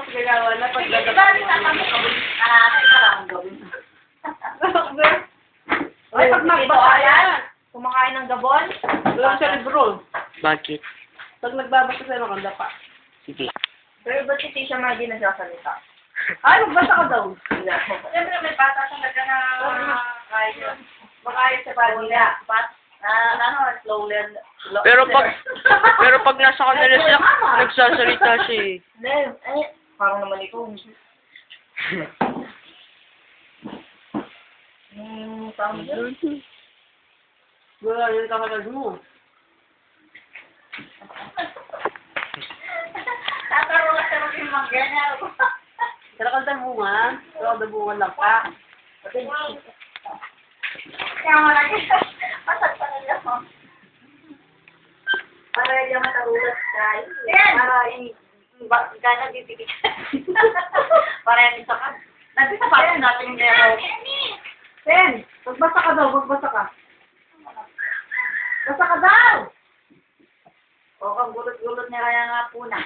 tapos gagawa na pag Hindi ba rin tatami ka bulis na natin para ang gawin. Ay, pag nagbasa Kumakain ng gabon? walang cerebro. Bakit? Pag nagbabasa sa'yo, makanda pa. Sige. Pero ba't si Tisha Margie nagsasalita? Ay, magbasa ka daw. Siyempre may bata talaga na kaya. Makaya sa pamilya. Slowly. Pero pag nasa kanila siya, nagsasalita siya eh. Parang naman ito. Tama yun. Wala yun kakalad mo. Tatarulat ka rin yung mga ganyan. Kalakaldan mo nga. Kalakaldan lang pa. Kaya mo lang yun. Pasag pa nila mo. Para yung matarulat ka. Para gano'n bibigit. Para yung isa ka. Nandito pa rin natin yung lero. Ten, magbasa ka daw, magbasa ka. Basa ka daw! O, kung gulot-gulot niya kaya nga po na.